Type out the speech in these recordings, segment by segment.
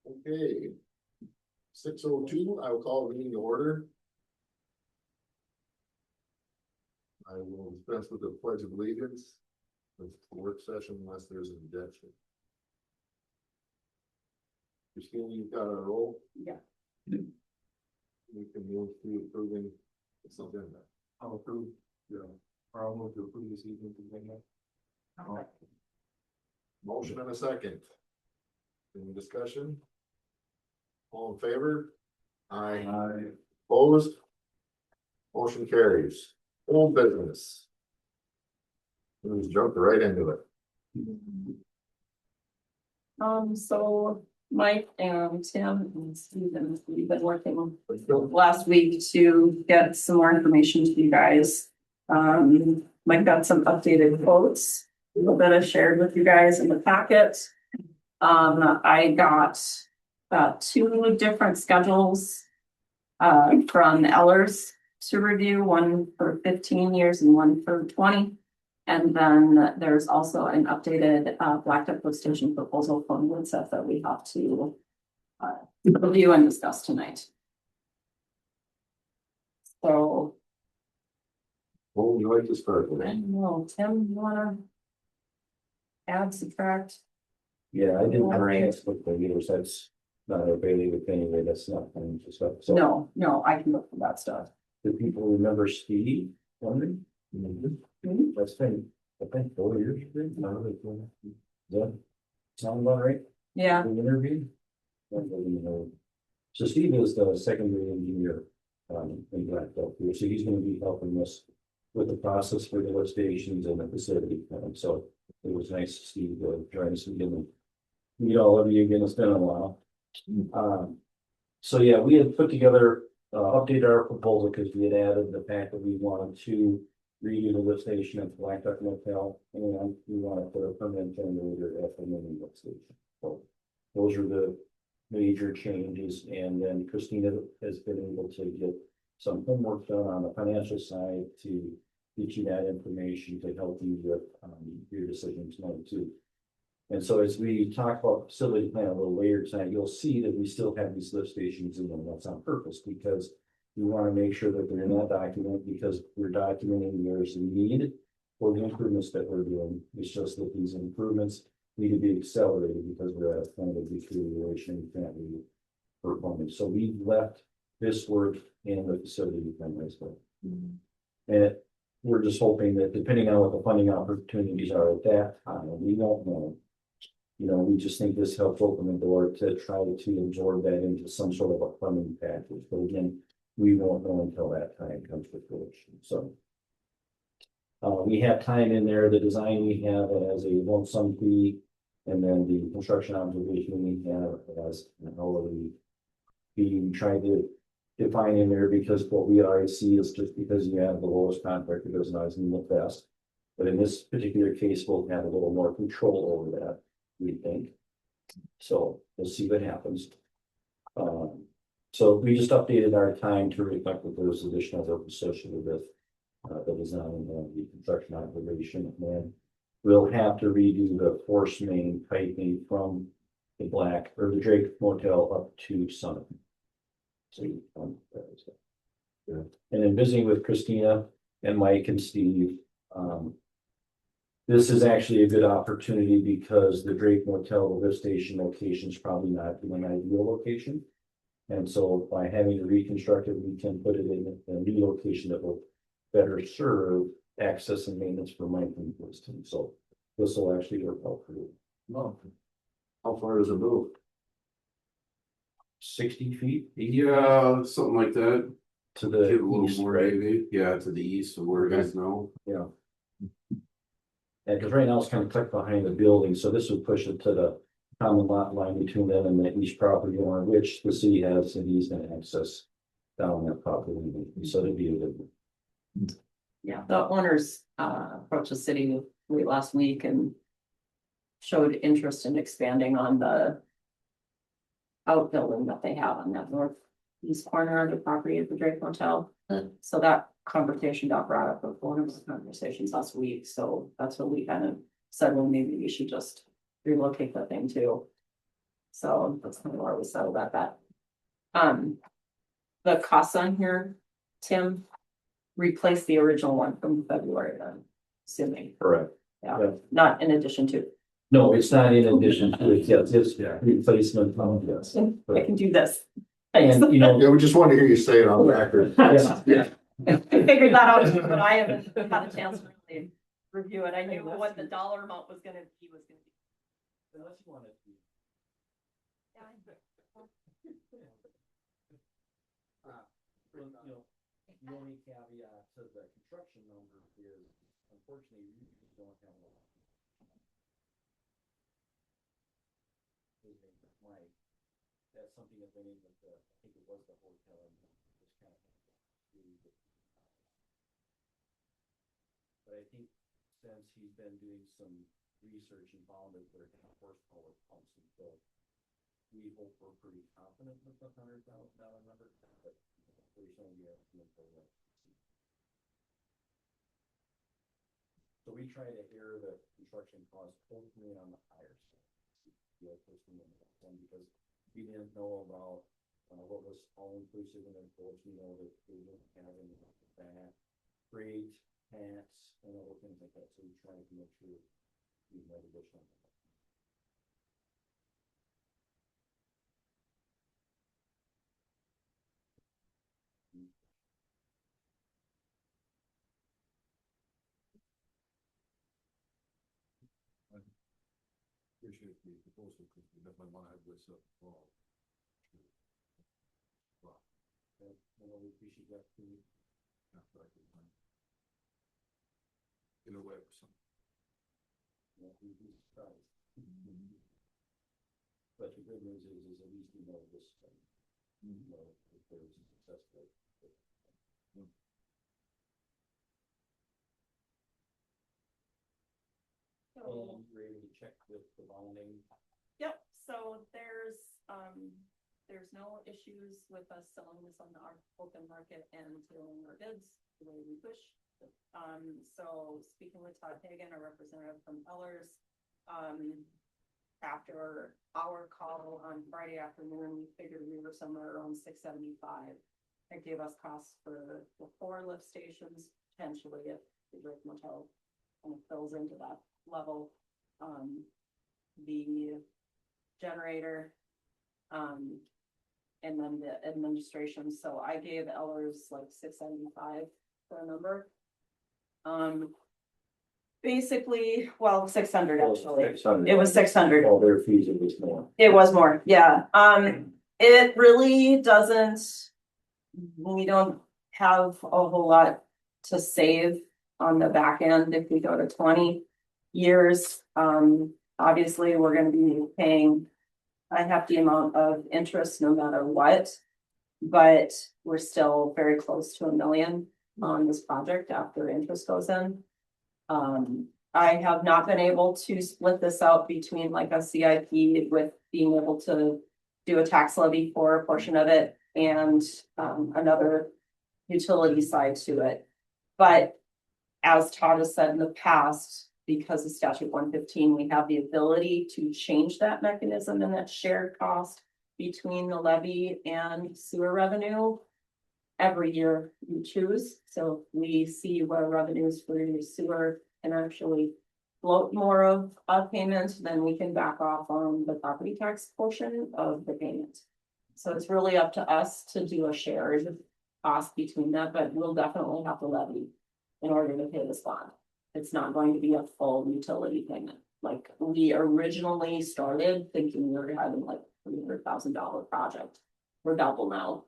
Okay. 6:02, I will call the meeting to order. I will dispense with the pledge of allegiance. With the work session unless there's an objection. Christine, you've got a roll? Yeah. We can move to approving something that. I'll approve, or I'll move to approve this evening. Motion and a second. Any discussion? All in favor? Aye. Opposed? Motion carries. Old business. We just jumped right into it. So Mike and Tim and Steven, we've been working last week to get some more information to you guys. Mike got some updated quotes that I shared with you guys in the packet. I got 2 different schedules from Ellers to review, one for 15 years and one for 20. And then there's also an updated Blackduck lift station proposal from Woodseth that we have to review and discuss tonight. So What would you like to start with? I don't know, Tim, you wanna add, subtract? Yeah, I didn't have a chance to look at the meters, that's not a bailiwick anyway, that's not financial stuff, so. No, I can look for that stuff. Do people remember Steve wondering? That's been, I think, 4 years. Does that sound about right? Yeah, The interview? So Steve is the secondary engineer in Blackduck here, so he's gonna be helping us with the process for the lift stations and the facility. So it was nice to see join us again and meet all of you again. It's been a while. So yeah, we had put together, updated our proposal because we had added the fact that we wanted to redo the lift station at the Blackduck Motel, and we want to put a permanent generator at the mini lift station. So those are the major changes, and then Christina has been able to get some homework done on the financial side to get you that information to help you with your decisions tonight too. And so as we talk about facility plan a little later tonight, you'll see that we still have these lift stations in them. That's on purpose because we want to make sure that they're in that document because we're documenting there's a need for the improvements that we're doing. It's just that these improvements need to be accelerated because we're at a point of deterioration. We can't really perform it. So we left this work in the facility plan as well. And we're just hoping that depending on what the funding opportunities are at that time, we don't know. You know, we just think this helps open the door to try to absorb that into some sort of a funding package. But again, we won't know until that time comes to fruition. So we have time in there. The design we have as a lump sum fee, and then the construction obligation we have as an hourly fee. We try to define in there because what we always see is just because you have the lowest contractor doesn't always mean the best. But in this particular case, we'll have a little more control over that, we think. So we'll see what happens. So we just updated our time to reflect that there's additional work associated with the design and the construction operation. And then we'll have to redo the force main piping from the Drake Motel up to Summit. So yeah. And then visiting with Christina and Mike and Steve, this is actually a good opportunity because the Drake Motel, the lift station location is probably not an ideal location. And so by having to reconstruct it, we can put it in a new location that will better serve access and maintenance for Mike and his team. So this will actually work out for you. Oh. How far is it move? 60 feet Yeah, something like that. to the Give a little east, more, right? maybe. Yeah, to the east of where it is now. Yeah. And because right now it's kind of tucked behind the building, so this would push it to the common lot line between them and the east property owner, which the city has an easement access down that property. So it'd be a good one. yeah, the owners approached the city late last week and showed interest in expanding on the outbuilding that they have on that northeast corner of the property of the Drake Motel. So that conversation got brought up with one of the conversations last week, so that's what we kind of said, well, maybe we should just relocate the thing too. So that's kind of where we settled at that. The costs on here, Tim, replace the original one from February then, assuming, Correct. yeah, Yeah. not in addition to, No, it's not in addition to it, yes, it's replacement, yes. I can do this. And, you know, Yeah, we just wanted to hear you say it on record. yeah, I figured that out, but I haven't had a chance to really review it. I knew what the dollar amount was gonna be, unless you want it to be. You know, the only caveat to the construction number is, unfortunately, you usually don't have a lot. Mike, that's something that went in with the, I think it was the hotel and just kind of. But I think since he's been doing some research and found that they're kind of horsepower pumps and so we hope we're pretty confident with the $100,000 number, but there's no guarantee for that. So we try to err the construction costs hopefully on the higher side. Because we didn't know about what was all inclusive and of course we know that we didn't have any that freight, pants, and other things like that. So we try to make sure we have additional. Appreciate the proposal, because we definitely want to have this up. We appreciate that too. In a way or something. We'd be surprised. But the good news is at least we know this, you know, if there's a successful. And you're able to check with the bonding. Yep, so there's no issues with us selling this on our open market and filling our bids the way we wish. So speaking with Todd Hagan, a representative from Ellers, after our call on Friday afternoon, we figured we were somewhere around $675. It gave us costs for the 4 lift stations, potentially if the Drake Motel kind of fills into that level. The generator, and then the administration. So I gave Ellers like $675 for a number. Basically, well, 600 actually. 600. It was 600. All their fees, it was more. It was more, yeah. It really doesn't, we don't have a whole lot to save on the back end if we go to 20 years. Obviously, we're gonna be paying a hefty amount of interest no matter what. But we're still very close to $1 million on this project after interest goes in. I have not been able to split this out between like a CIP with being able to do a tax levy for a portion of it and another utility side to it. But as Todd has said in the past, because of statute 115, we have the ability to change that mechanism and that shared cost between the levy and sewer revenue every year you choose. So we see where revenues for your sewer can actually float more of a payment, then we can back off on the property tax portion of the payment. So it's really up to us to do a shared cost between that, but we'll definitely have to levy in order to pay this bond. It's not going to be a full utility payment. Like we originally started thinking we were having like $300,000 project. We're double now.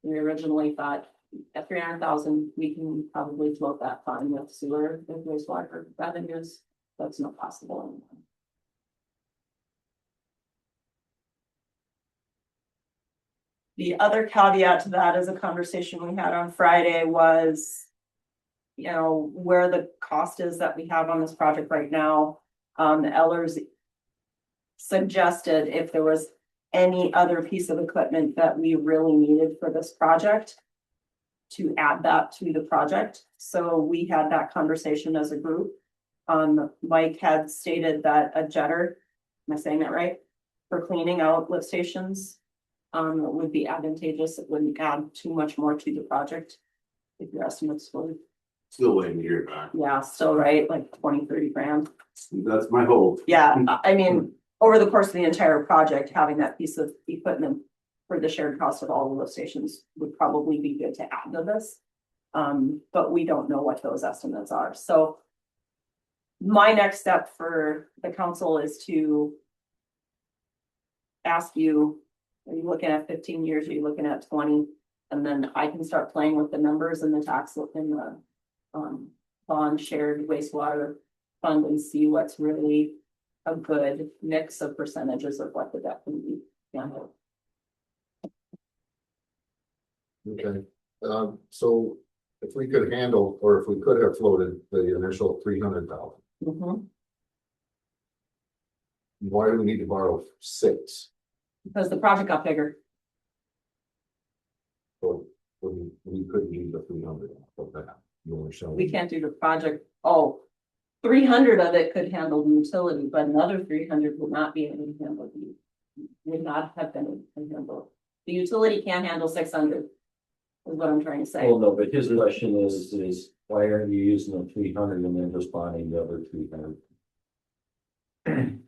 We originally thought at 300,000, we can probably float that fine with sewer and wastewater revenues. That's not possible anymore. The other caveat to that is a conversation we had on Friday was, you know, where the cost is that we have on this project right now. Ellers suggested if there was any other piece of equipment that we really needed for this project, to add that to the project. So we had that conversation as a group. Mike had stated that a jetter, am I saying that right? For cleaning out lift stations, would be advantageous. It wouldn't add too much more to the project. If your estimates were, Still waiting to hear back. yeah, still right, like 20-30 grand. That's my hope. Yeah, I mean, over the course of the entire project, having that piece of equipment for the shared cost of all the lift stations would probably be good to add to this. But we don't know what those estimates are, so. My next step for the council is to ask you, are you looking at 15 years, are you looking at 20? And then I can start playing with the numbers and the tax in the bond shared wastewater fund and see what's really a good mix of percentages of what the debt can be. Yeah. Okay, so if we could handle, or if we could have floated the initial 300,000, why do we need to borrow 6? Because the project got bigger. So we couldn't use the 300 of that. You were showing. We can't do the project, 300 of it could handle the utility, but another 300 would not be able to handle would not have been able to handle. The utility can't handle 600. Is what I'm trying to say. Well, no, but his question is why aren't you using the 300 and then just bonding the other 300?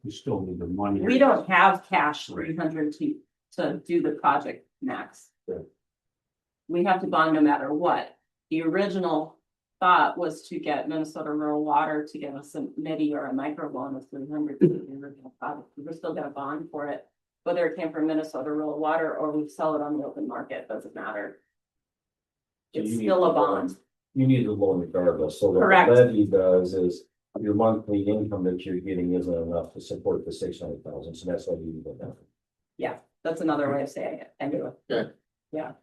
You still need the money. We don't have cash 300 to do the project max. Right. We have to bond no matter what. The original thought was to get Minnesota Rural Water to give us a midi or a micro loan of 300 for the original project. We're still gonna bond for it. Whether it came from Minnesota Rural Water or we sell it on the open market, doesn't matter. So It's you need still a the loan. bond. You need the loan regardless, so what Correct. the levy does is your monthly income that you're getting isn't enough to support the 600,000, so that's why you need that. Yeah, that's another way of saying it. Anyway. Okay. Yeah.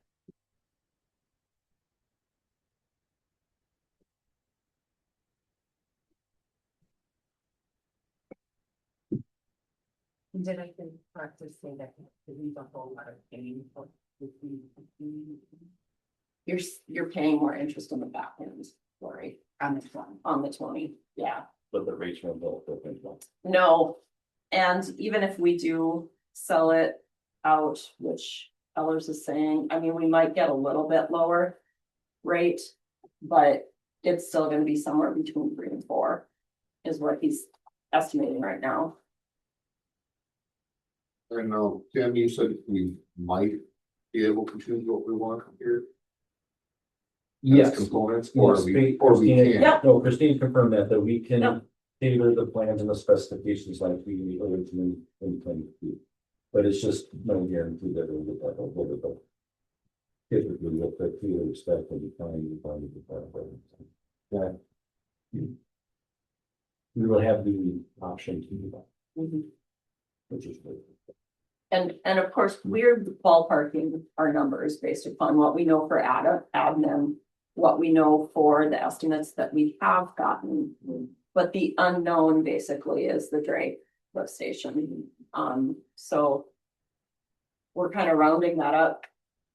Did I think practice say that leave a whole lot of pain for You're paying more interest on the back end, Lori, on this one? on the 20, yeah. But the rates are built different. No, and even if we do sell it out, which Ellers is saying, I mean, we might get a little bit lower rate, but it's still gonna be somewhere between 3 and 4 is what he's estimating right now. And Tim, you said we might be able to choose what we want here. As Yes. components, Yes, or we Christine- can't. Yep. No, Christine confirmed that we can Yep. tailor the plans and the specifications like we originally intended to. do. But it's just no guarantee that we'll get that over, but typically what the field expect will be fine, you find the plan. Yeah. We will have the option to do that, Mhm. which is good. And of course, we're ballparking our numbers based upon what we know for admin, what we know for the estimates that we have gotten. But the unknown basically is the Drake lift station. So we're kind of rounding that up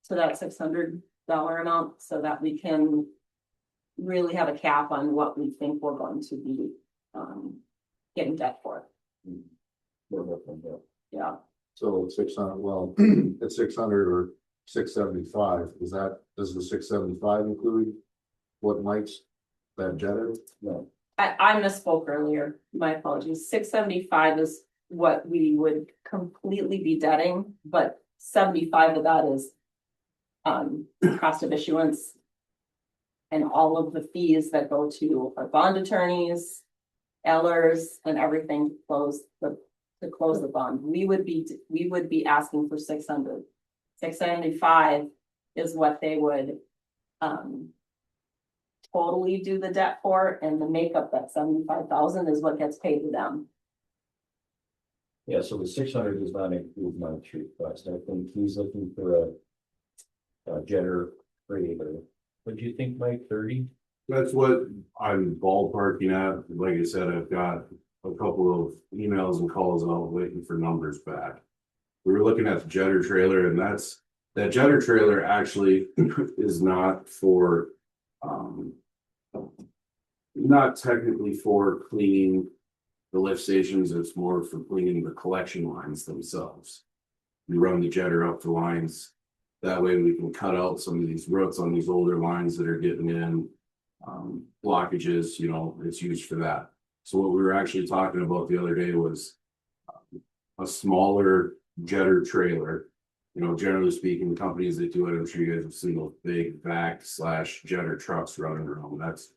to that $600 amount so that we can really have a cap on what we think we're going to be getting debt for. We're looking at- Yeah. So it's 600, well, it's 600 or 675, does the 675 include what Mike's, that jetter? No, I misspoke earlier, my apologies, 675 is what we would completely be debting, but 75 of that is. Cost of issuance. And all of the fees that go to our bond attorneys. Ellers and everything to close the bond, we would be asking for 600. 675 is what they would. Totally do the debt for, and the makeup, that 75,000 is what gets paid to them. yeah, so the 600 does not include my tree cost, I think he's looking for a jetter creator. What do you think, Mike, 30? That's what I'm ballparking at. Like I said, I've got a couple of emails and calls out waiting for numbers back. We were looking at the jetter trailer and that's That jetter trailer actually is not for, not technically for cleaning the lift stations, it's more for cleaning the collection lines themselves. We run the jetter up the lines, that way we can cut out some of these roots on these older lines that are getting in. Blockages, you know, it's used for that. So what we were actually talking about the other day was a smaller jetter trailer. You know, generally speaking, the companies that do it, I'm sure you guys have seen those big vac / jetter trucks running around. That's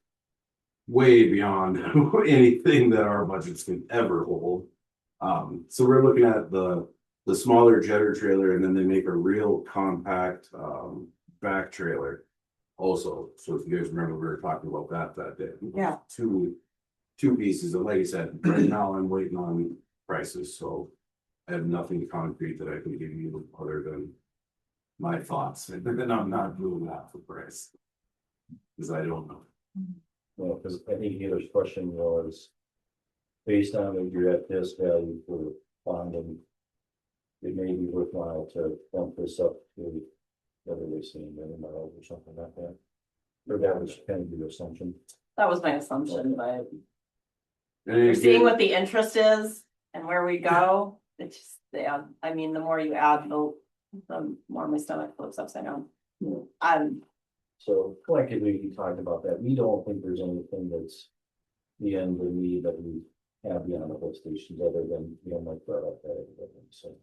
way beyond anything that our budgets can ever hold. So we're looking at the smaller jetter trailer, and then they make a real compact back trailer also. So if you guys remember, we were talking about that day. Yeah. Two pieces, and like I said, right now I'm waiting on prices, so I have nothing concrete that I can give you other than my thoughts, and then I'm not doing that for price. Because I don't know. Well, because I think Heather's question was, based on if you're at this value for bonding, it may be worthwhile to bump this up to, what are they saying, $1 million or something like that? Or that was kind of your assumption. That was my assumption, but And you're seeing again, what the interest is and where we go. It's just, yeah, I mean, the more you add, the more my stomach flips upside down. So collectively, we talked about that. We don't think there's anything that's the end of the need that we have beyond the lift stations, other than, you know, Mike brought up that, so.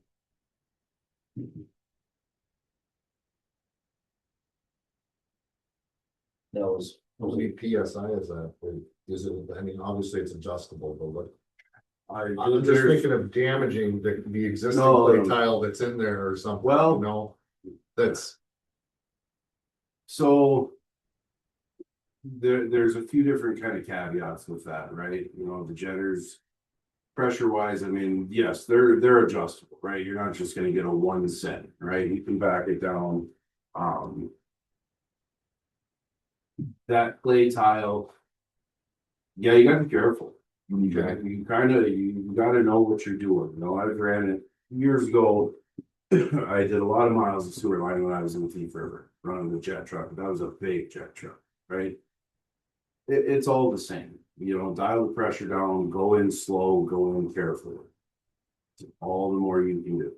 That was, How many PSI is that? Is it, I mean, obviously it's adjustable, but what? I'm just thinking of damaging the existing No. clay tile that's in there or something, Well- you know? That's, so there's a few different kind of caveats with that, right? You know, the jetters, pressure wise, I mean, yes, they're adjustable, right? You're not just gonna get a one set, right? You can back it down. That clay tile, yeah, you gotta be careful. You gotta know what you're doing. You know, I ran it years ago. I did a lot of miles of sewer line when I was in the Thief River, running the jet truck. That was a big jet truck, right? It's all the same. You know, dial the pressure down, go in slow, go in carefully. All the more you can do,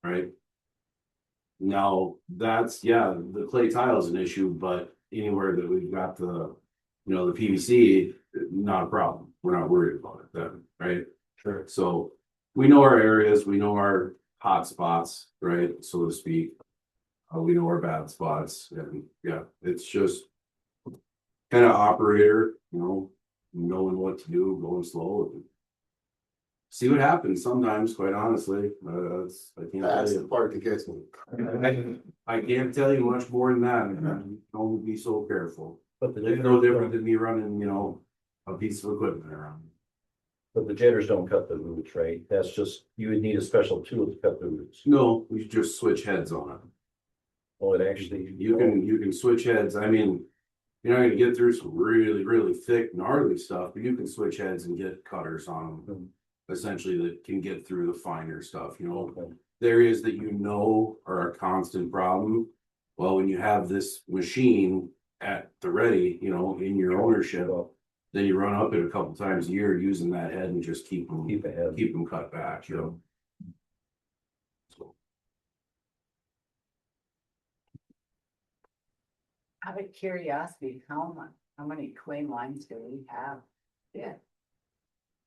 right? Now, that's, yeah, the clay tile is an issue, but anywhere that we've got the, you know, the PVC, not a problem. We're not worried about it then, right? sure. So we know our areas, we know our hot spots, right, so to speak. We know our bad spots, and yeah, it's just kind of operator, you know, knowing what to do, going slow. And see what happens sometimes, quite honestly. I can't tell that's the you. part that gets me. I can't tell you much more than that. You can only be so careful. But the It's no jetters different don't, than me running, you know, a piece of equipment around. but the jetters don't cut the roots, right? That's just, you would need a special tool to cut the roots. No, we just switch heads on it. Oh, it actually. You can switch heads. I mean, you're not gonna get through some really thick, gnarly stuff, but you can switch heads and get cutters on them. Essentially, that can get through the finer stuff, you know. Okay. The areas that you know are a constant problem. Well, when you have this machine at the ready, you know, in your ownership, then you run up it a couple times a year using that head and just keep ahead. them cut back, you know. So, Out of curiosity, how many clay lines do we have? Yeah.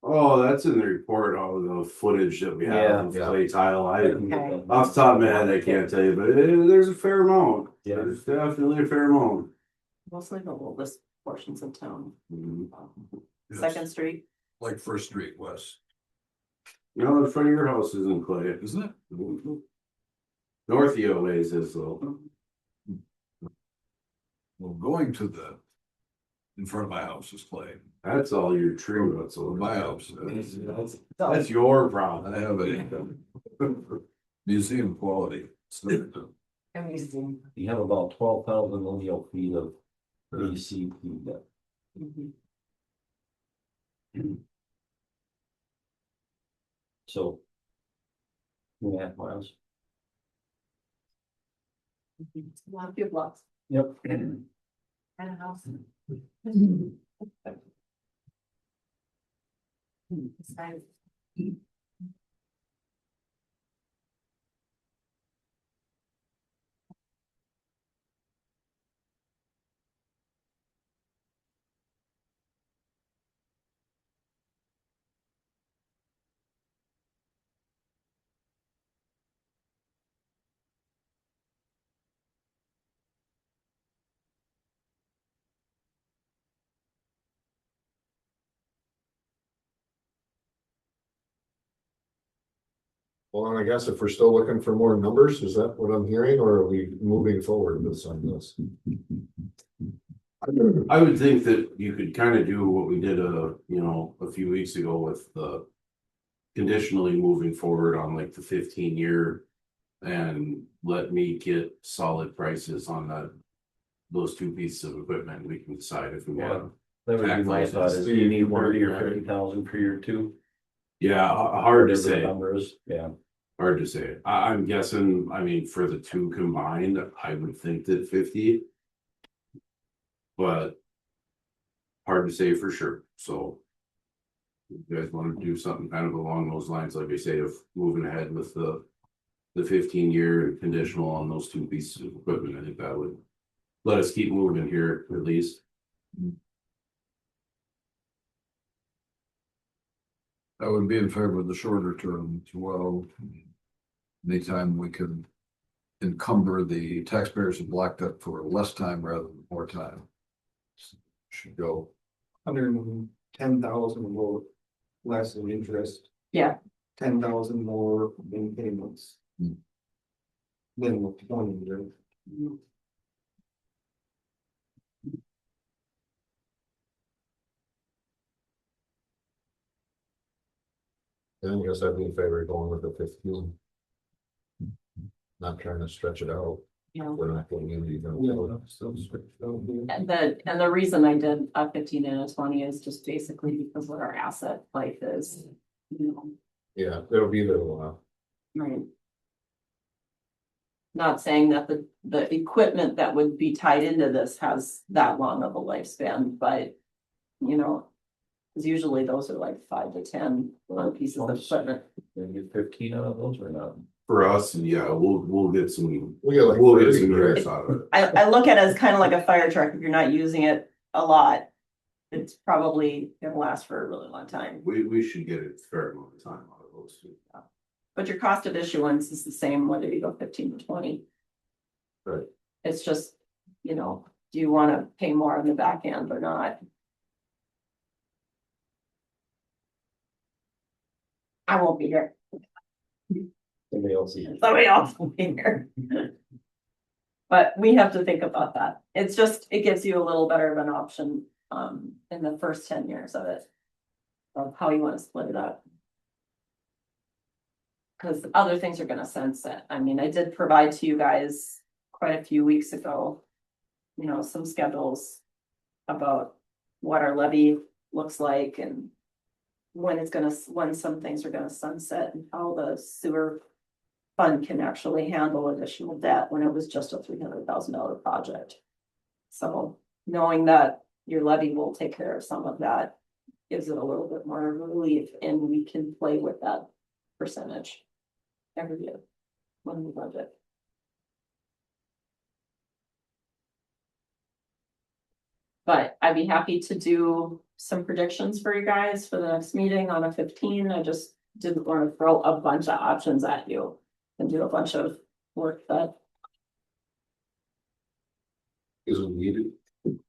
oh, that's in the report, all the footage that we have of Yeah. clay tile. Okay. Off the top of my head, I can't tell you, but there's a fair amount. Yeah. There's definitely a fair amount. Mostly the oldest portions of town. Mhm. Second Street. Like First Street West. You know, the front of your house isn't clay. Isn't it? Mhm. North of you always is though. Well, going to in front of my house is clay. That's all your tree roots. over My there. house. That's your problem. I have a museum quality. Amazing. You have about 12,000 lineal feet of BCP depth. So. 2.5 miles. A lot of people lost. Yep. And a house. Besides, Well, and I guess if we're still looking for more numbers, is that what I'm hearing, or are we moving forward with some of this? I would think that you could kind of do what we did, a few weeks ago with the conditionally moving forward on like the 15-year and let me get solid prices on those two pieces of equipment. We can decide if we want. That would be my thought, is do you need 30 or 50,000 for year two? Yeah, hard to Whatever the say. number is, yeah. Hard to say. I'm guessing, I mean, for the two combined, I would think that 50. But hard to say for sure, so. If you guys want to do something kind of along those lines, like I say, of moving ahead with the 15-year and conditional on those two pieces of equipment, I think that would let us keep moving here at least. I would be in favor of the shorter term as well. Anytime we can encumber the taxpayers of Blackduck for less time rather than more time. Should go. 110,000 more less in interest. Yeah. 10,000 more in payments. Hmm. Than with 20 years. Then I guess I'd be in favor of going with the 15. Not trying to stretch it out. Yeah. We're not getting into Yeah, so switch out here. And the reason I did a 15 and a 20 is just basically because what our asset life is, Yeah, it'll be there a while. right? Not saying that the equipment that would be tied into this has that long of a lifespan, but because usually those are like 5 to 10 pieces of equipment. Maybe get 15 out of those or not? For us, yeah, we'll get some. We get like We'll get 30 some grand. years out of it. I look at it as kind of like a fire truck. If you're not using it a lot, it's probably gonna last for a really long time. We should get a fair amount of time out of those two. But your cost of issuance is the same whether you go 15 or 20. Right. It's just, do you want to pay more on the back end or not? I won't be here. Somebody else. Somebody else will be here. But we have to think about that. It's just, it gives you a little better of an option in the first 10 years of it. Of how you want to split it up. Because other things are gonna sunset. I mean, I did provide to you guys quite a few weeks ago. Some schedules about what our levy looks like and when some things are gonna sunset and how the sewer fund can actually handle additional debt when it was just a $300,000 project. So knowing that your levy will take care of some of that gives it a little bit more relief, and we can play with that percentage every year when we budget. But I'd be happy to do some predictions for you guys for the next meeting on a 15. I just didn't want to throw a bunch of options at you and do a bunch of work that, Isn't needed.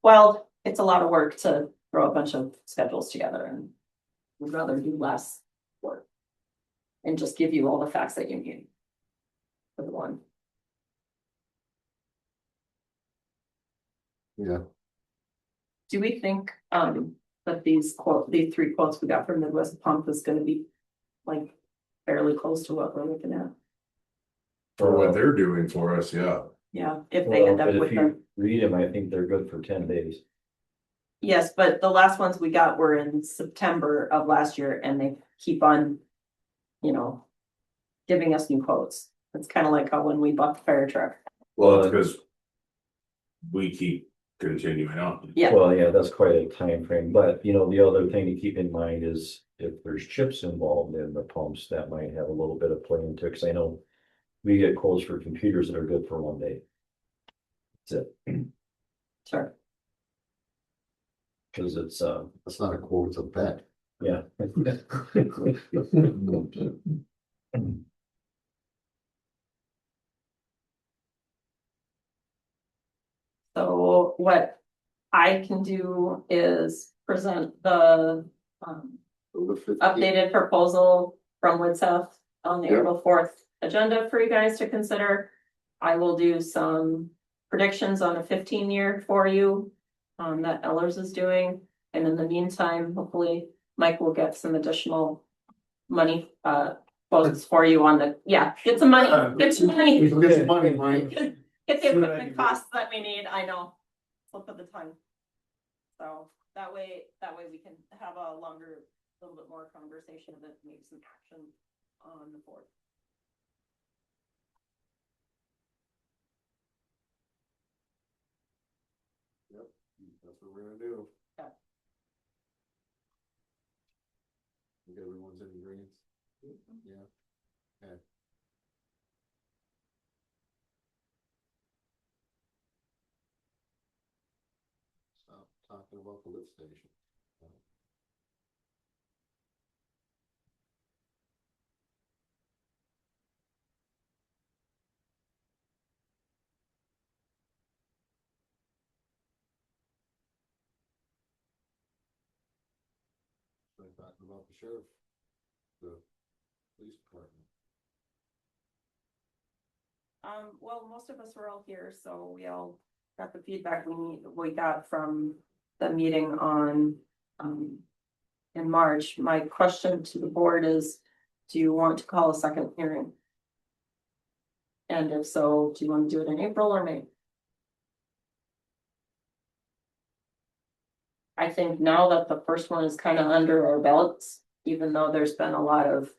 well, it's a lot of work to throw a bunch of schedules together, and we'd rather do less work and just give you all the facts that you need for the one. Yeah, Do we think that these three quotes we got from Midwest Pump is gonna be like fairly close to what we're looking at? for what they're doing for us, yeah. Yeah, if they end Well, up but with if them. you read them, I think they're good for 10 days. Yes, but the last ones we got were in September of last year, and they keep on, giving us new quotes. It's kind of like how when we bought the fire truck, Well, it's because we keep continuing on. Yeah. Well, yeah, that's quite a time frame. But you know, the other thing to keep in mind is if there's chips involved in the pumps, that might have a little bit of play into it, cause I know. We get quotes for computers that are good for 1 day. That's it, Sure. cause it's, That's not a quote, it's a bet. yeah. So what I can do is present the updated proposal from Woodseth on the Yeah. April 4th agenda for you guys to consider. I will do some predictions on a 15-year for you that Ellers is doing. And in the meantime, hopefully Mike will get some additional money quotes for you on the, get some money, get some money. We can get some money, Mike. Get the equipment costs that we need, I know, slip of the tongue. So that way we can have a little bit more conversation that makes some action on the board. Yep, that's what we're gonna do. Okay. I think everyone's in agreement. Yeah. Okay. Stop talking about the lift station. We're talking about the sheriff, the police department. Well, most of us were all here, so we all got the feedback we got from the meeting on, in March. My question to the board is, do you want to call a second hearing? And if so, do you want to do it in April or May? I think now that the first one is kind of under our belts, even though there's been a lot of,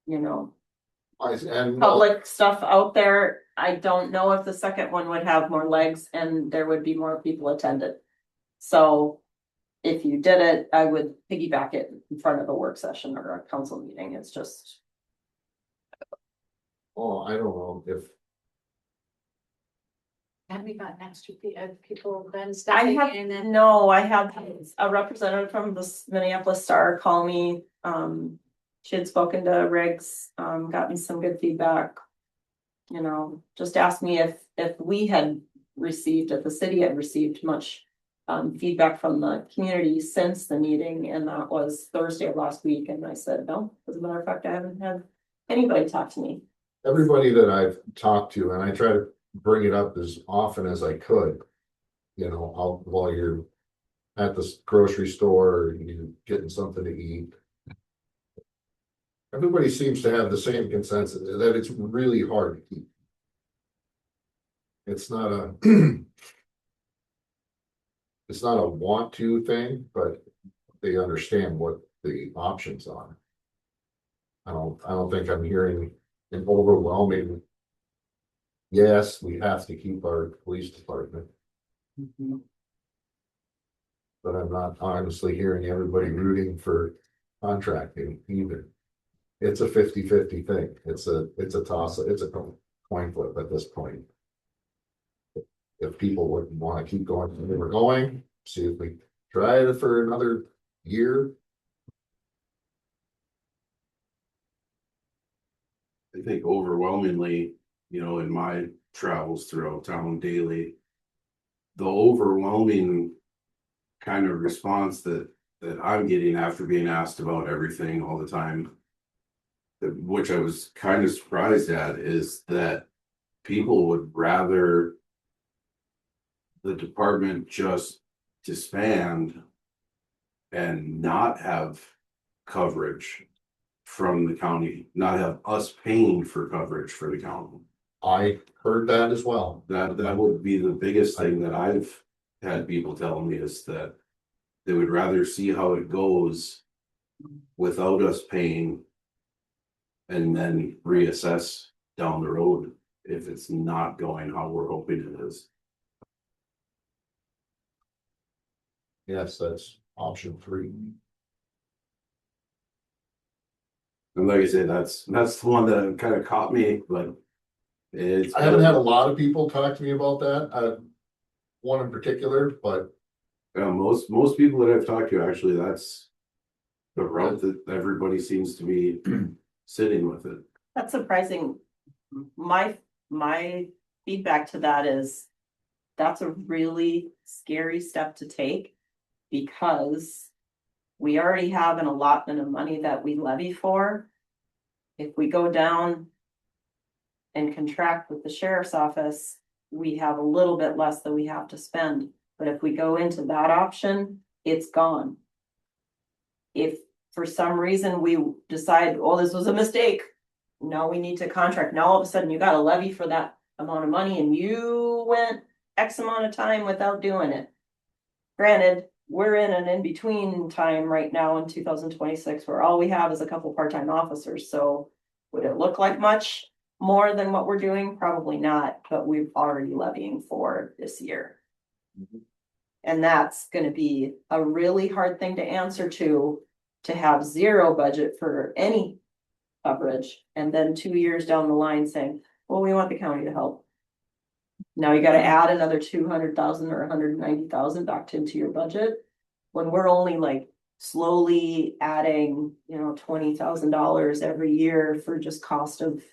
And public stuff out there, I don't know if the second one would have more legs and there would be more people attended. So if you did it, I would piggyback it in front of a work session or a council meeting. It's just, I don't know if, Have we gotten extra people then I stepping have, in and? no, I had a representative from the Minneapolis Star call me. She had spoken to Riggs, gotten some good feedback. Just asked me if we had received, if the city had received much feedback from the community since the meeting, and that was Thursday of last week, and I said, no, as a matter of fact, I haven't had anybody talk to me. everybody that I've talked to, and I try to bring it up as often as I could. While you're at the grocery store, you're getting something to eat. Everybody seems to have the same consensus that it's really hard to keep. It's not a it's not a want to thing, but they understand what the options are. I don't think I'm hearing an overwhelming. Yes, we have to keep our police department, but I'm not honestly hearing everybody rooting for contracting either. It's a 50-50 thing. It's a toss, it's a coin flip at this point. If people would want to keep going where we're going, see if we try it for another year. I think overwhelmingly, in my travels throughout town daily, the overwhelming kind of response that I'm getting after being asked about everything all the time, which I was kind of surprised at, is that people would rather the department just disband and not have coverage from the county, not have us paying for coverage for the county. I heard that as well. That would be the biggest thing that I've had people telling me, is that they would rather see how it goes without us paying and then reassess down the road if it's not going how we're hoping it is. Yes, that's option 3. And like I said, that's the one that kind of caught me, but it's. I haven't had a lot of people talk to me about that, one in particular, but Most people that I've talked to, actually, that's the route that everybody seems to be sitting with it. That's surprising. My feedback to that is that's a really scary step to take because we already have an allotment of money that we levy for. If we go down and contract with the sheriff's office, we have a little bit less that we have to spend. But if we go into that option, it's gone. If for some reason we decide, oh, this was a mistake, now we need to contract. Now all of a sudden you got a levy for that amount of money and you went X amount of time without doing it. Granted, we're in an in-between time right now in 2026 where all we have is a couple part-time officers. So would it look like much more than what we're doing? Probably not, but we're already levying for this year. And that's gonna be a really hard thing to answer to have zero budget for any coverage. And then 2 years down the line saying, well, we want the county to help. Now you gotta add another 200,000 or 190,000 back into your budget. When we're only like slowly adding, $20,000 every year for just cost of,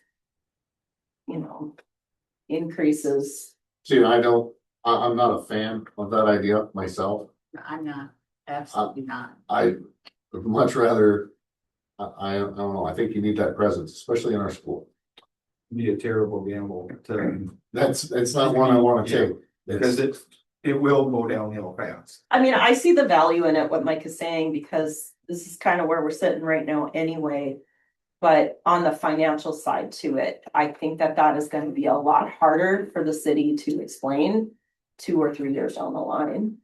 increases. see, I'm not a fan of that idea myself. I'm not, absolutely not. I would much rather, I don't know, I think you need that presence, especially in our school. Be a terrible gamble to, It's not one I wanna take. because it will go downhill fast. I mean, I see the value in it, what Mike is saying, because this is kind of where we're sitting right now anyway. But on the financial side to it, I think that is going to be a lot harder for the city to explain 2 or 3 years down the line.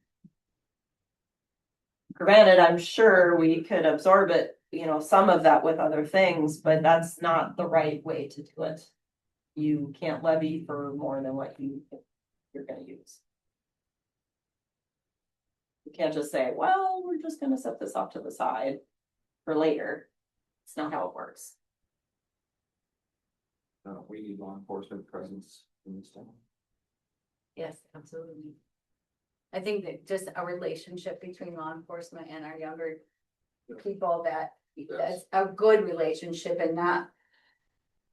Granted, I'm sure we could absorb it, some of that with other things, but that's not the right way to do it. You can't levy for more than what you're gonna use. You can't just say, well, we're just gonna set this off to the side for later. It's not how it works. We need law enforcement presence in this town. Yes, absolutely. I think that just a relationship between law enforcement and our younger people that's a good relationship and not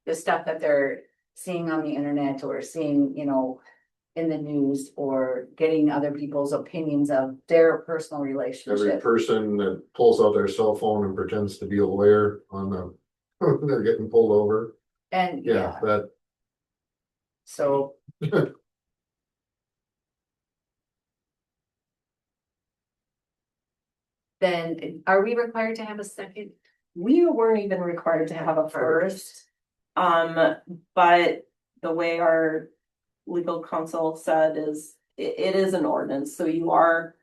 the stuff that they're seeing on the internet or seeing, in the news or getting other people's opinions of their personal Every relationship. person that pulls out their cell phone and pretends to be a lawyer they're getting pulled over. And Yeah, that, so. Then are we required to have a second? We weren't even required to have a first. But the way our legal counsel said is, it is an ordinance, so you are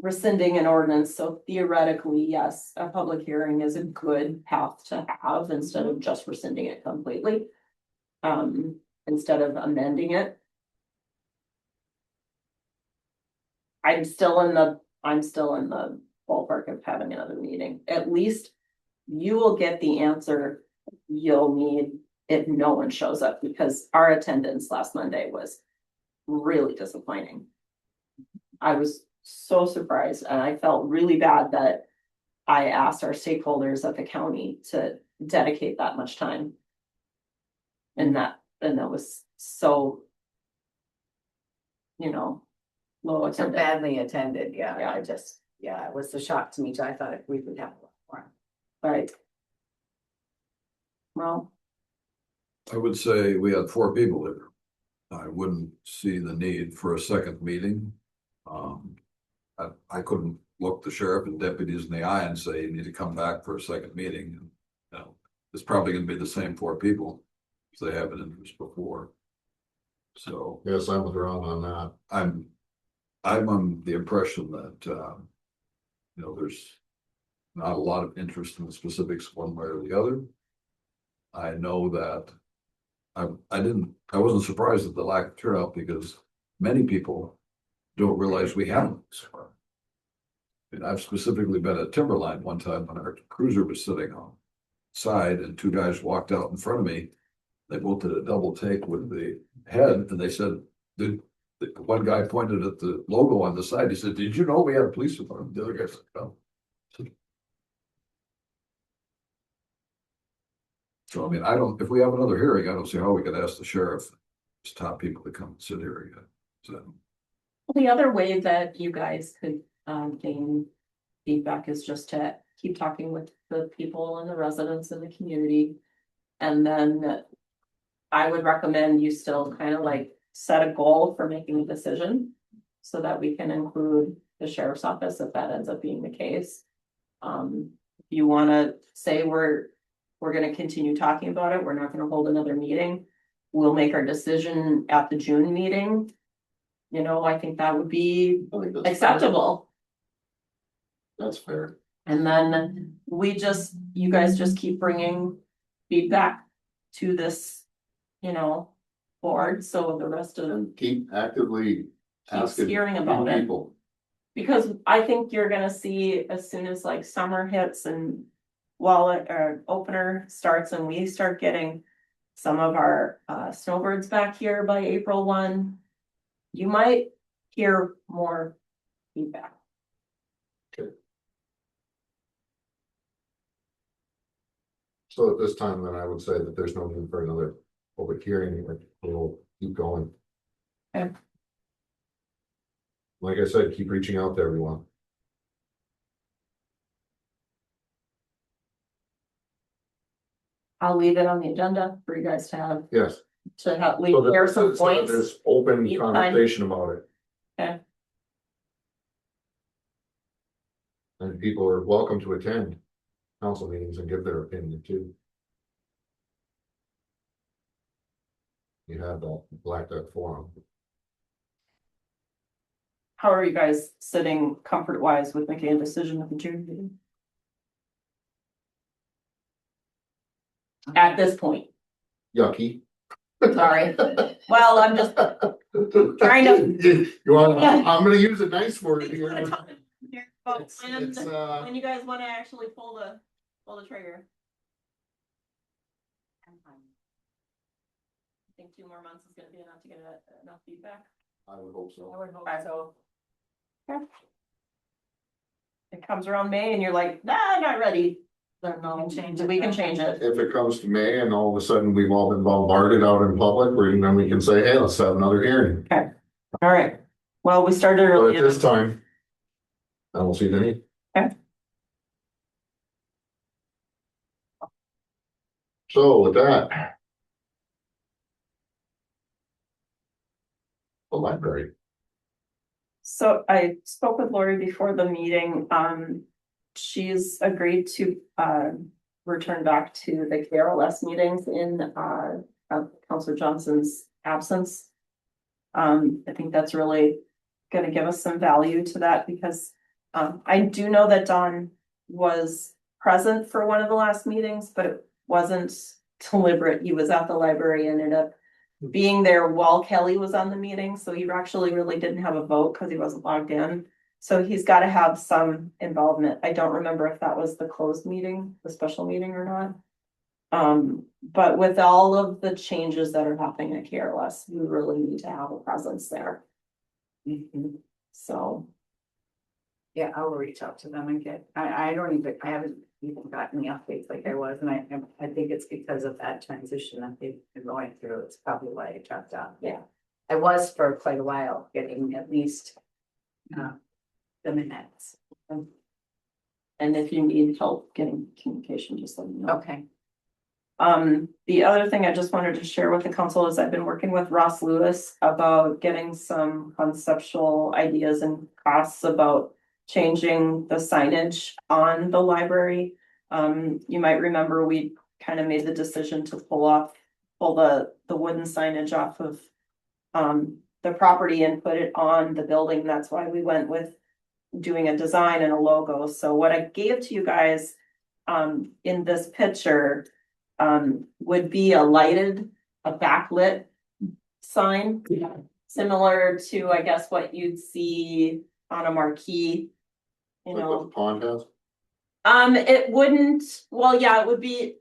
rescinding an ordinance, so theoretically, yes, a public hearing is a good path to have instead of just rescinding it completely. Instead of amending it. I'm still in the ballpark of having another meeting. At least you will get the answer you'll need if no one shows up, because our attendance last Monday was really disappointing. I was so surprised and I felt really bad that I asked our stakeholders at the county to dedicate that much time. And that was so, low So attendance. badly attended, yeah, Yeah. it was a shock to me, too. I thought we would have a lot more. Right. Well, I would say we had 4 people there. I wouldn't see the need for a second meeting. I couldn't look the sheriff and deputies in the eye and say, you need to come back for a second meeting. It's probably gonna be the same 4 people if they have an interest before. So yes, I was wrong on that. I'm on the impression that, there's not a lot of interest in the specifics one way or the other. I know that I wasn't surprised at the lack of turnout because many people don't realize we have them. And I've specifically been at Timberline one time when our cruiser was sitting on side and two guys walked out in front of me. They both did a double take with the head and they said, the one guy pointed at the logo on the side. He said, "Did you know we had a police department?" The other guy said, "No." So I mean, if we have another hearing, I don't see how we could ask the sheriff, his top people to come and sit here again. So, The other way that you guys could gain feedback is just to keep talking with the people and the residents in the community. And then I would recommend you still kind of like set a goal for making a decision. So that we can include the sheriff's office if that ends up being the case. If you wanna say we're gonna continue talking about it, we're not gonna hold another meeting. We'll make our decision at the June meeting. You know, I think that would be I think that's fair. acceptable. That's fair. And then you guys just keep bringing feedback to this, board, so the rest of them Keep actively keeps asking hearing about it. people. Because I think you're gonna see as soon as like summer hits and wallet or opener starts and we start getting some of our snowbirds back here by April 1, you might hear more feedback. So at this time, then I would say that there's no need for another public hearing, we'll keep going. Okay. Like I said, keep reaching out to everyone. I'll leave it on the agenda for you guys to have, Yes. to have, So leave that- here some so that points. There's open Each time. conversation about it. Okay. And people are welcome to attend council meetings and give their opinion too. You have that Blackduck forum. How are you guys sitting comfort wise with making a decision at the June meeting? At this point, Yucky. sorry. Well, I'm just trying to. You want, I'm gonna use a nice word here. But It's, when you guys wanna actually pull the trigger. I think 2 more months is gonna be enough to get enough feedback. I would hope so. I would hope so. Okay. It comes around May and you're like, nah, not ready. Then no, we can change it. If it comes to May and all of a sudden we've all been bombarded out in public, then we can say, hey, let's have another hearing. All right. Well, we started But early. at this time, I don't see the need. Okay. So with that. The library. So I spoke with Lori before the meeting. She's agreed to return back to the KRLS meetings in Counselor Johnson's absence. I think that's really gonna give us some value to that because I do know that Don was present for one of the last meetings, but it wasn't deliberate. He was at the library and ended up being there while Kelly was on the meeting, so he actually really didn't have a vote because he wasn't logged in. So he's got to have some involvement. I don't remember if that was the closed meeting, the special meeting or not. But with all of the changes that are happening at KRLS, we really need to have a presence there. So. Yeah, I'll reach out to them and I haven't even gotten the updates like I was, and I think it's because of that transition that they've been going through. It's probably why it dropped out. Yeah. I was for quite a while getting at least the minutes. And if you need help getting communication, just let me know. Okay. The other thing I just wanted to share with the council is I've been working with Ross Lewis about getting some conceptual ideas and costs about changing the signage on the library. You might remember we kind of made the decision to pull the wooden signage off of the property and put it on the building. That's why we went with doing a design and a logo. So what I gave to you guys in this picture would be a lighted a backlit sign. Similar to, I guess, what you'd see on a marquee. You Like know, what the pond has? it wouldn't, well, yeah, it would be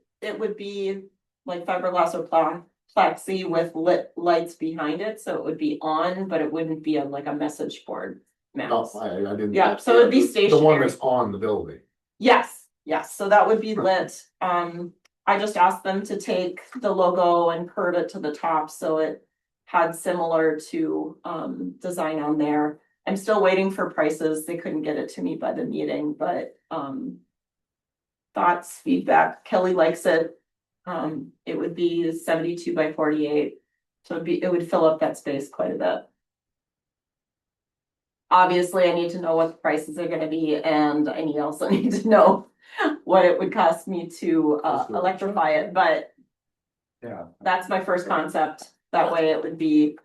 like fiberglass or plexi with lit lights behind it, so it would be on, but it wouldn't be like a message board. No, Max. I didn't. Yeah, so it'd be The one stationary. that's on the building. Yes, so that would be lit. I just asked them to take the logo and curve it to the top, so it had similar to, design on there. I'm still waiting for prices. They couldn't get it to me by the meeting, but, thoughts, feedback. Kelly likes it. It would be 72 by 48. So it would fill up that space quite a bit. Obviously, I need to know what the prices are gonna be, and I also need to know what it would cost me to electrify it, but Yeah. that's my first concept. That way it would be,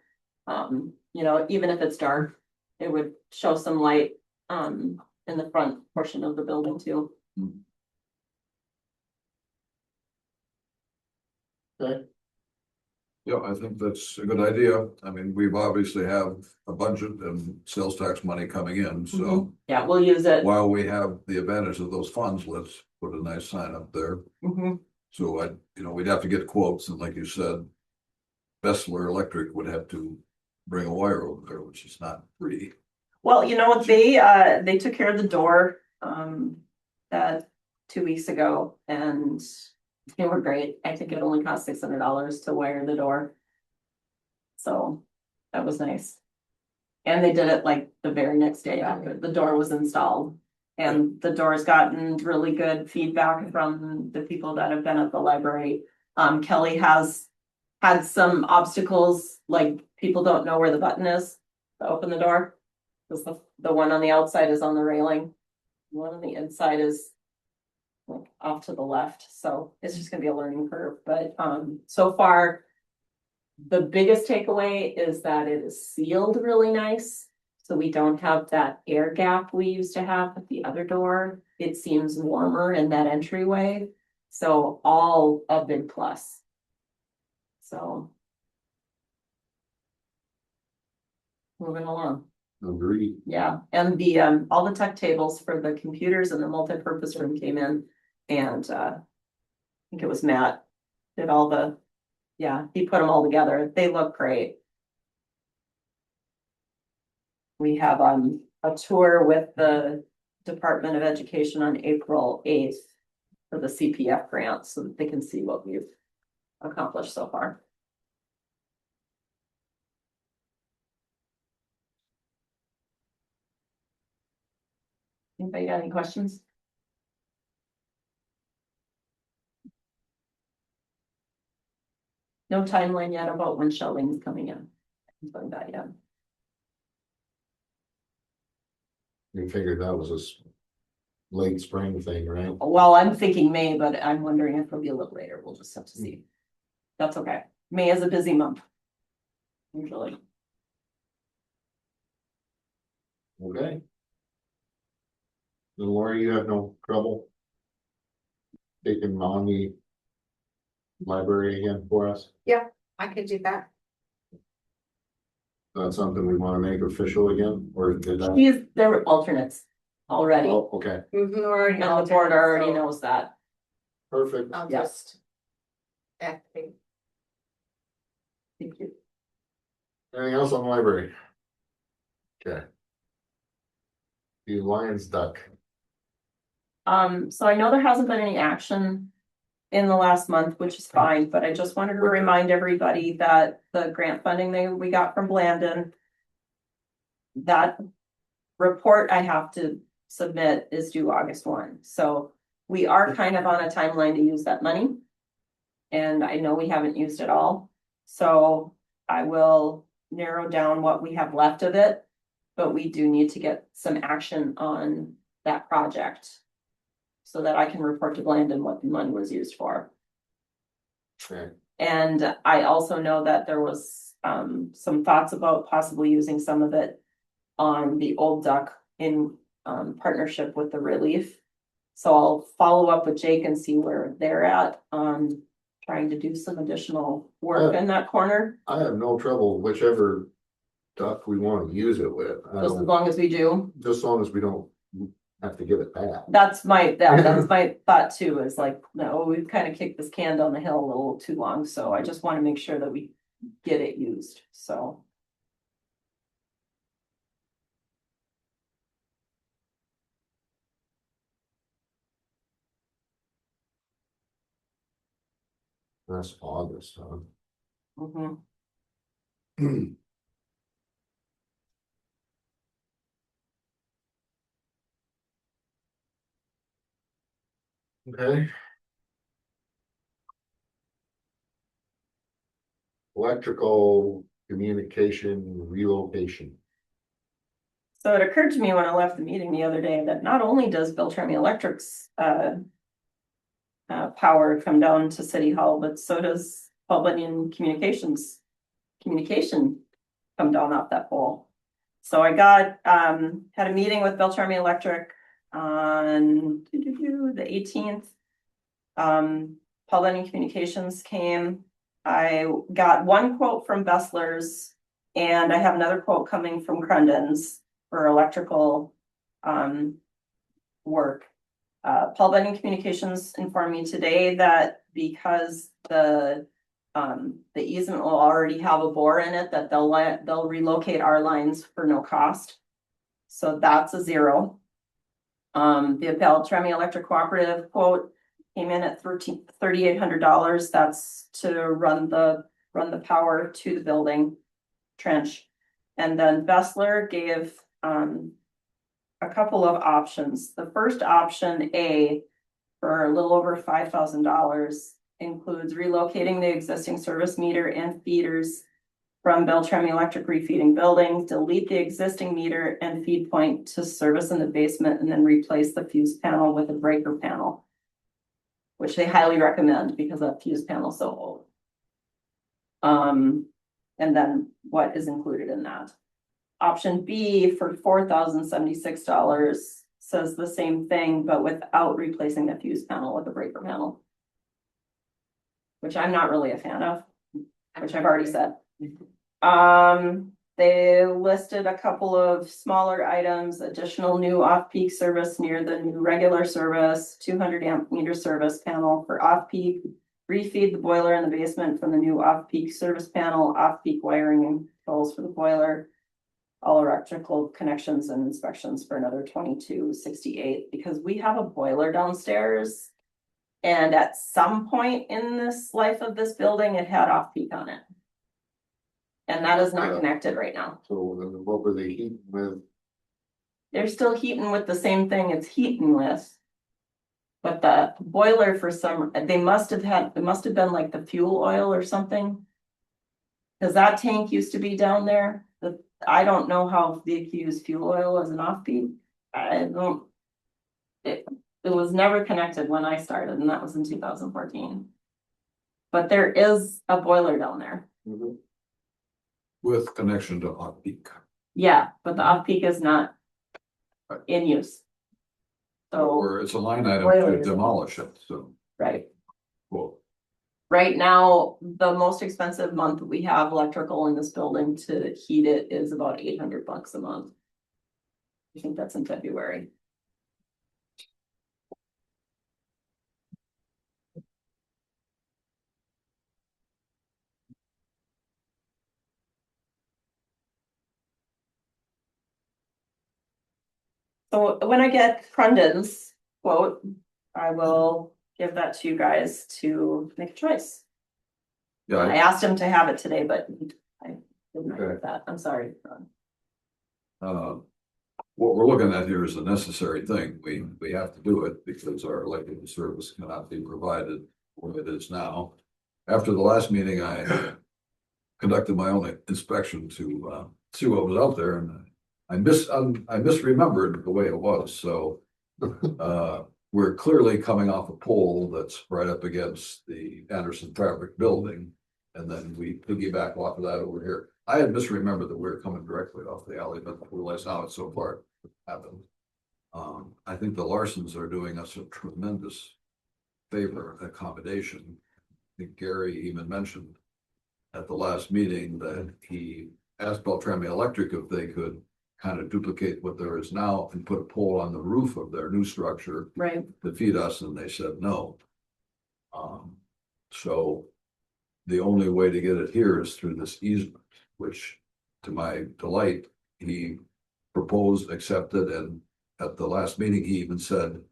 you know, even if it's dark, it would show some light in the front portion of the building too. Okay, Yeah, I think that's a good idea. I mean, we've obviously have a budget and sales tax money coming in, so Yeah, we'll use it. while we have the advantage of those funds, let's put a nice sign up there. Mhm. So we'd have to get quotes, and like you said, Bessler Electric would have to bring a wire over there, which is not free. Well, you know what, they took care of the door, that 2 weeks ago, and they were great. I think it only cost $600 to wire the door. So, that was nice. And they did it like the very next day after the door was installed. And the door's gotten really good feedback from the people that have been at the library. Kelly has had some obstacles, like people don't know where the button is to open the door. Because the one on the outside is on the railing. The one on the inside is like off to the left, so it's just gonna be a learning curve, but so far. The biggest takeaway is that it is sealed really nice, so we don't have that air gap we used to have at the other door. It seems warmer in that entryway, so all a big plus. So. Moving along. agreed. Yeah, and the all the tech tables for the computers and the multi-purpose room came in, and I think it was Matt did all the, yeah, he put them all together. They look great. We have a tour with the Department of Education on April 8th for the CPF grant, so that they can see what we've accomplished so far. Anybody got any questions? No timeline yet about when shelving is coming in. Something like that yet. You figured that was late spring thing, right? Well, I'm thinking May, but I'm wondering if it'll be a little later. We'll just have to see. That's okay. May is a busy month. Usually. Okay. Then Laura, you have no trouble taking on the library again for us? I could do that. That's something we want to make official again, or did that? There were alternates already, Oh, okay, Mhm, we're already and the board already knows that. perfect. I'll Yeah. just. activate. Thank you. Anything else on the library? Okay. The Lions Duck. So I know there hasn't been any action in the last month, which is fine, but I just wanted to remind everybody that the grant funding we got from Blandon. That report I have to submit is due August 1, so we are kind of on a timeline to use that money. And I know we haven't used it all, so I will narrow down what we have left of it. But we do need to get some action on that project. So that I can report to Blandon what the money was used for. Okay. And I also know that there was some thoughts about possibly using some of it on the old duck in partnership with the relief. So I'll follow up with Jake and see where they're at on trying to do some additional work in that corner, I have no trouble whichever duct we want to use it with. I just as don't, long as we do. just as long as we don't have to give it back. That's my thought too, is like, no, we've kind of kicked this can down the hill a little too long, so I just want to make sure that we get it used, so. That's August, huh? Mhm. Okay. Electrical communication relocation. So it occurred to me when I left the meeting the other day that not only does Beltrami Electric's power come down to City Hall, but so does Paul Bunyan Communications communication come down off that pole. So I got had a meeting with Beltrami Electric on the 18th. Paul Bunyan Communications came. I got one quote from Bessler's, and I have another quote coming from Crundon's for electrical work. Paul Bunyan Communications informed me today that because the easement will already have a bore in it, that they'll relocate our lines for no cost. So that's a zero. The Beltrami Electric Cooperative quote came in at $3,800. That's to run the power to the building trench. And then Bessler gave a couple of options. The first option, A, for a little over $5,000, includes relocating the existing service meter and feeders from Beltrami Electric refeeding buildings, delete the existing meter and feed point to service in the basement, and then replace the fuse panel with a breaker panel, which they highly recommend because that fuse panel is so old. And then what is included in that? Option B for $4,076 says the same thing, but without replacing the fuse panel with a breaker panel, which I'm not really a fan of, which I've already said. They listed a couple of smaller items: additional new off-peak service near the new regular service, 200 amp meter service panel for off-peak, refeed the boiler in the basement from the new off-peak service panel, off-peak wiring and controls for the boiler, all electrical connections and inspections for another $22.68, because we have a boiler downstairs. And at some point in this life of this building, it had off-peak on it. And that is not Yeah. connected right now. So then what were they heating with? They're still heating with the same thing it's heating with. But the boiler for some, it must have been like the fuel oil or something. Cause that tank used to be down there. I don't know how they could use fuel oil as an off-peak. It was never connected when I started, and that was in 2014. But there is a boiler down there. With connection to off-peak. Yeah, but the off-peak is not in use. So, Or it's a line item Boiler to is- demolish it, so. right. Well, Right now, the most expensive month we have electrical in this building to heat it is about $800 a month. I think that's in February. So when I get Crundon's quote, I will give that to you guys to make a choice. yeah, I asked him to have it today, but I didn't get that. I'm sorry. what we're looking at here is a necessary thing. We have to do it because our electrical service cannot be provided where it is now. After the last meeting, I conducted my own inspection to see what was out there, and I misremembered the way it was, so we're clearly coming off a pole that's right up against the Anderson Fabric building, and then we piggyback off of that over here. I had misremembered that we were coming directly off the alley, but I realize now it's so far happened. I think the Larsons are doing us a tremendous favor accommodation. think Gary even mentioned at the last meeting that he asked Beltrami Electric if they could kind of duplicate what there is now and put a pole on the roof of their new structure Right. to feed us, and they said no. So the only way to get it here is through this easement, which to my delight, he proposed, accepted, and at the last meeting, he even said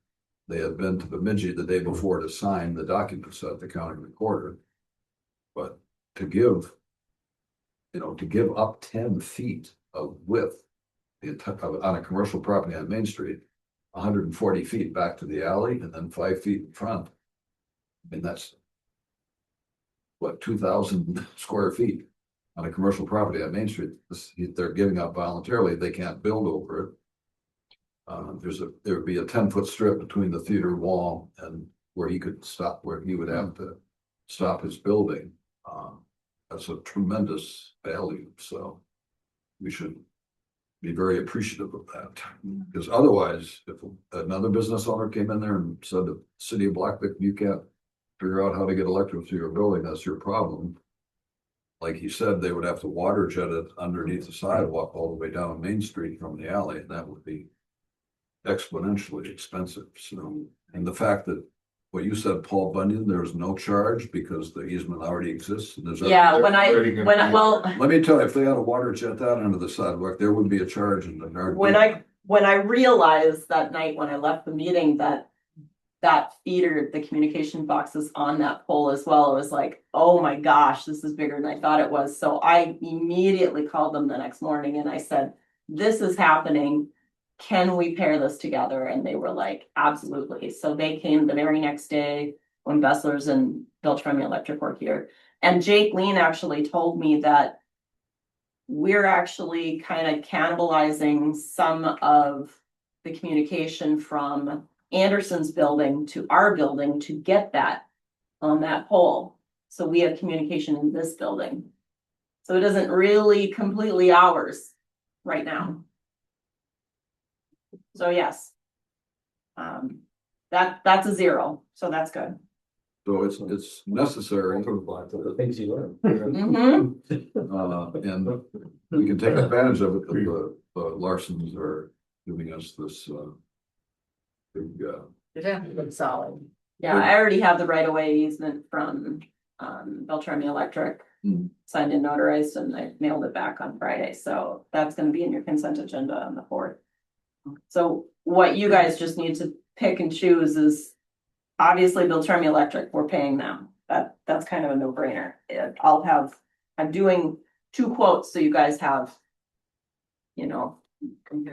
they had been to Bemidji the day before to sign the documents at the county recorder. But to give, to give up 10 feet of width on a commercial property on Main Street, 140 feet back to the alley and then 5 feet in front. I mean, that's what, 2,000 square feet on a commercial property on Main Street. They're giving up voluntarily. They can't build over it. There would be a 10-foot strip between the theater wall and where he could stop, where he would have to stop his building. That's a tremendous value. So we should be very appreciative of that. Because otherwise, if another business owner came in there and said to the city of Blackduck, you can't figure out how to get electric to your building, that's your problem. Like he said, they would have to water jet it underneath the sidewalk all the way down Main Street from the alley, and that would be exponentially expensive. So, and the fact that what you said, Paul Bunyan, there's no charge because the easement already exists. And there's Yeah, well, let me tell you, if they had a water jet that under the sidewalk, there would be a charge in the yard. when I realized that night when I left the meeting that feeder, the communication box is on that pole as well, it was like, oh my gosh, this is bigger than I thought it was. So I immediately called them the next morning and I said, this is happening. Can we pair this together? And they were like, absolutely. So they came the very next day when Besslers and Beltrami Electric were here. And Jake Lean actually told me that we're actually kind of cannibalizing some of the communication from Anderson's building to our building to get that on that pole. So we have communication in this building. So it isn't really completely ours right now. So yes. That's a 0, so that's good. So it's necessary, The things you learn. Mm-hmm. and we can take advantage of it. The Larsons are giving us this big. Solid. Yeah, I already have the right of way easement from Beltrami Electric. Hmm. Signed and notarized, and I mailed it back on Friday, so that's gonna be in your consent agenda on the 4th. So what you guys just need to pick and choose is obviously Beltrami Electric, we're paying them. That's kind of a no-brainer. I'm doing 2 quotes, so you guys have,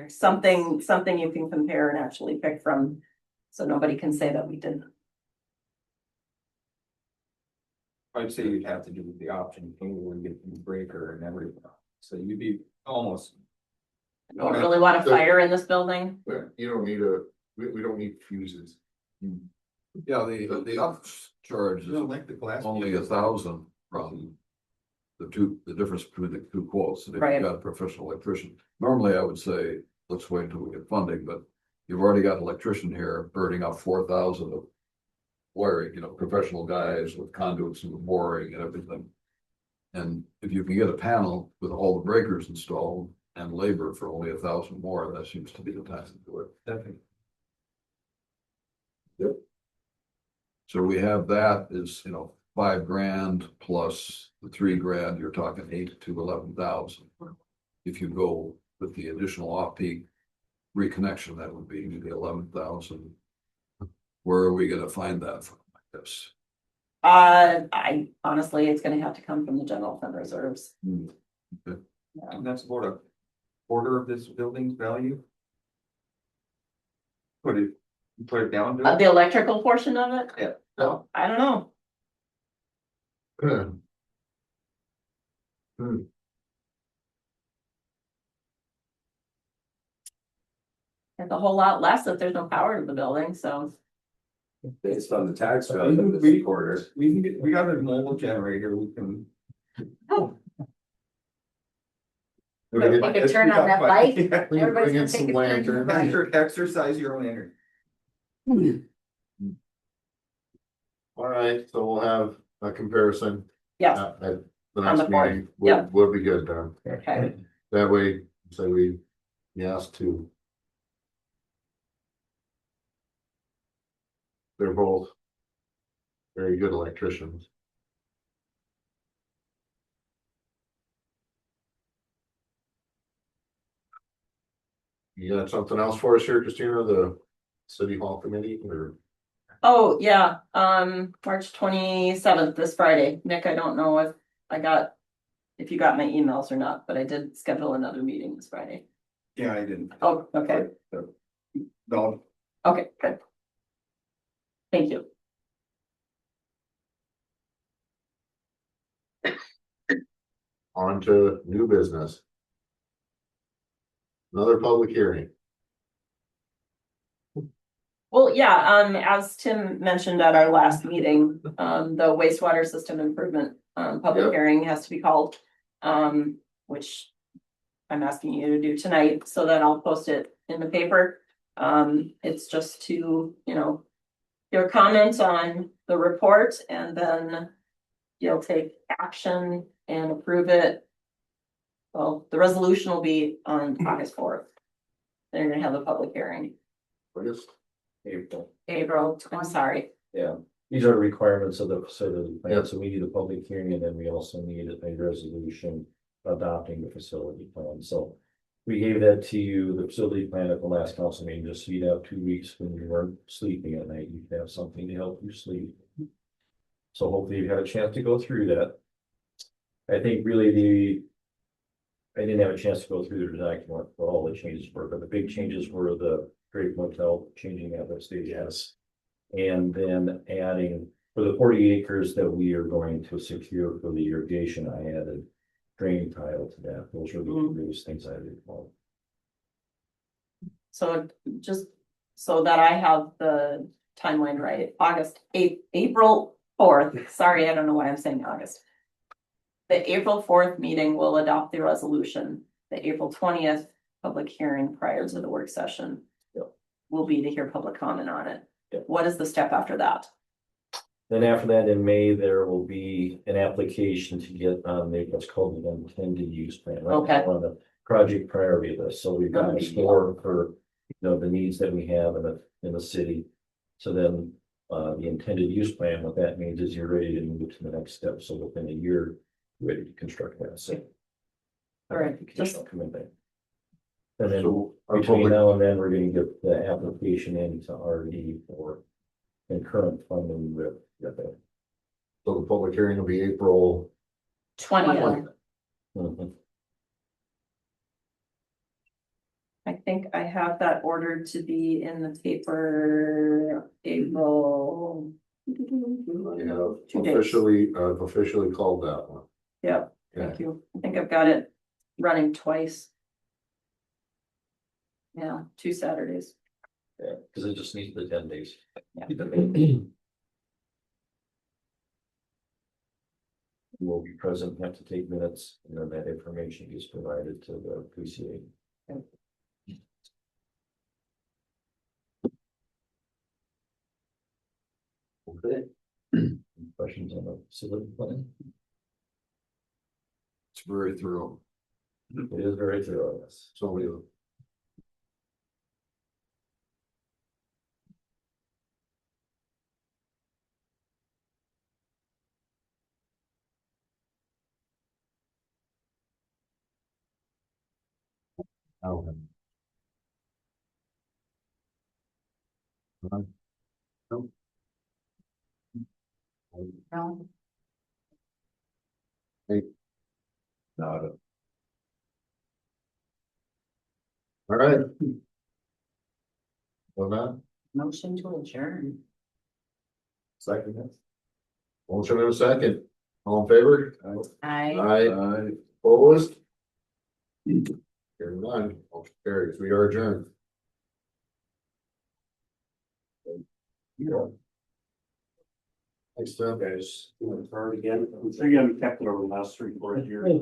something you can compare and actually pick from, so nobody can say that we didn't. I'd say you'd have to do the option where you get the breaker and everything. So you'd be almost. I don't really want a fire in this building. But you don't need we don't need fuses. Yeah, the upcharge You know, is like the glass. only 1,000 from the difference between the 2 quotes. And if Right. you've got a professional electrician, normally I would say, let's wait until we get funding, but you've already got an electrician here burning up 4,000 of wiring, professional guys with conduits and boring and everything. And if you can get a panel with all the breakers installed and labor for only 1,000 more, that seems to be the time to do it. Definitely. So we have that is, $5,000 plus the $3,000, you're talking 8,000 to 11,000. If you go with the additional off-peak reconnection, that would be maybe 11,000. Where are we gonna find that from, I guess? I honestly, it's gonna have to come from the general fund reserves. Okay. And that's about a quarter of this building's value. Put it down to. The electrical portion of it? Yeah. No, I don't know. It's a whole lot less if there's no power to the building, so. Based on the tax We value can- of we- this quarter. We got a mobile generator, we can. You could turn on that light. Everybody's gonna take a picture. Exercise your own energy. All right, so we'll have a comparison. Yes, At the On next the fourth, meeting, yeah. would be good then. okay, That way, say we, yes, to. They're both. Very good electricians. You got something else for us here, Christina, the city hall committee or? oh, yeah, March 27th, this Friday, Nick, I don't know if I got. If you got my emails or not, but I did schedule another meeting this Friday. Yeah, I didn't. Oh, okay, No, okay, good. Thank you. On to new business. Another public hearing. Well, yeah, as Tim mentioned at our last meeting, the wastewater system improvement, public Yep. hearing has to be called. Which I'm asking you to do tonight, so that I'll post it in the paper. It's just to, your comment on the report and then you'll take action and approve it. Well, the resolution will be on August 4th. They're gonna have a public hearing. August. April, I'm sorry. Yeah, these are requirements of the facility plan, so we need a public hearing and then we also need a resolution adopting the facility plan, so. We gave that to you, the facility plan at the last council meeting, just so you'd have 2 weeks when you weren't sleeping at night, you'd have something to help you sleep. So hopefully you've had a chance to go through that. I think really I didn't have a chance to go through the document for all the changes were, but the big changes were the Great Motel changing at the stage. Yes. And then adding, for the 40 acres that we are going to secure for the irrigation, I added drain tile to that. Those are the biggest things I did. So just so that I have the timeline right, April 4th, sorry, I don't know why I'm saying August. The April 4th meeting will adopt the resolution. The April 20th public hearing prior to the work session. Yep. Will be to hear public comment on it. Yep. What is the step after that? Then after that, in May, there will be an application to get on the, what's called the intended use plan. Right Okay. now on the project priority list, so we've got a Okay. score for, the needs that we have in the city. So then, the intended use plan, what that means is you're ready to move to the next step, so within a year, you're ready to construct that, so. All right, Application will come in there. And then So our between public, now and then, we're gonna get the application into RD for concurrent funding with that. so the public hearing will be April 20th. 20th. Mhm. I think I have that ordered to be in the paper April. Yeah, 2 days. I've officially called that one. Yeah, thank you. I think I've got it running twice. Yeah, 2 Saturdays. Yeah, because it just needs the 10 days. Yeah. Will be present, have to take minutes, and then that information is provided to the PCA. Okay. Any questions on the facility plan? It's very thorough. It is very thorough, yes. So we. Oh. No. No, Not it. All right. Well, now, motion to adjourn. second. Motion in a second. All in favor? I. Aye. Opposed? Hearing none, motion carries. We are adjourned. Thanks, Tim. Guys, doing it hard again. I'm sure you haven't kept it over the last 3 or 4 years.